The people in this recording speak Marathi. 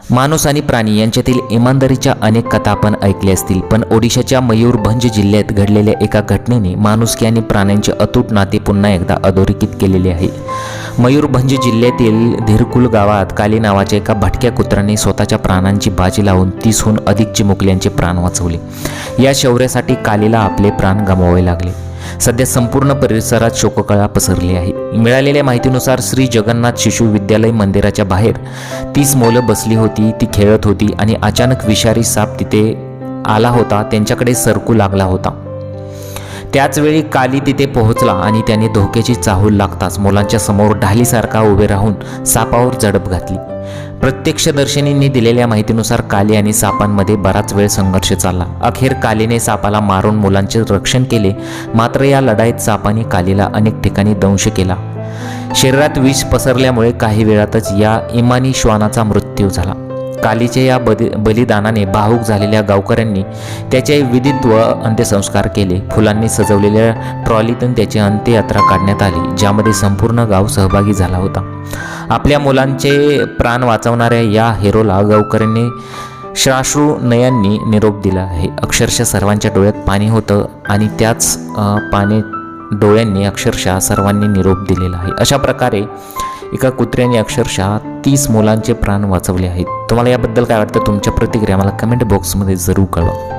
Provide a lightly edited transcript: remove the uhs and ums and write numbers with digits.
माणूस आणि प्राणी यांच्यातील इमानदारीच्या अनेक कथा आपण ऐकल्या असतील, पण ओडिशाच्या मयूरभंज जिल्ह्यात घडलेल्या एका घटनेने माणुसकी आणि प्राण्यांचे अतूट नाते पुन्हा एकदा अधोरेखित केलेले आहे. मयूरभंज जिल्ह्यातील धीरकुल गावात काली नावाच्या एका भटक्या कुत्र्याने स्वतःच्या प्राणांची बाजी लावून 30हून अधिक चिमुकल्यांचे प्राण वाचवले. या शौर्यासाठी कालीला आपले प्राण गमवावे लागले. सध्या संपूर्ण परिसरात शोककळा पसरली आहे. मिळालेल्या माहितीनुसार श्री जगन्नाथ शिशु विद्यालय मंदिराच्या बाहेर 30 मुलं बसली होती, ती खेळत होती आणि अचानक विषारी साप तिथे आला होता, त्यांच्याकडे सरकू लागला होता. त्याचवेळी काली तिथे पोहोचला आणि त्याने धोक्याची चाहूल लागताच मुलांच्या समोर ढालीसारखा उभे राहून सापावर झडप घातली. प्रत्यक्षदर्शींनी दिलेल्या माहितीनुसार काली आणि सापांमध्ये बराच वेळ संघर्ष चालला. अखेर कालीने सापाला मारून मुलांचे रक्षण केले. मात्र या लढाईत सापाने कालीला अनेक ठिकाणी दंश केला. शरीरात विष पसरल्यामुळे काही वेळातच या इमानी श्वानाचा मृत्यू झाला. कालीच्या या बलिदानाने भावूक झालेल्या गावकऱ्यांनी त्याचे विधित व अंत्यसंस्कार केले. फुलांनी सजवलेल्या ट्रॉलीतून त्याची अंत्ययात्रा काढण्यात आली, ज्यामध्ये संपूर्ण गाव सहभागी झाला होता. आपल्या मुलांचे प्राण वाचवणाऱ्या या हिरोला गावकऱ्यांनी श्राश्रू नयनांनी निरोप दिला आहे. अक्षरशः सर्वांच्या डोळ्यात पाणी होतं आणि त्याच पाणी डोळ्यांनी अक्षरशः सर्वांनी निरोप दिलेला आहे. अशा प्रकारे एका कुत्र्याने अक्षरशः 30 मुलांचे प्राण वाचवले आहेत. तुम्हाला याबद्दल काय वाटतं? तुमच्या प्रतिक्रिया मला कमेंट बॉक्समध्ये जरूर कळवा.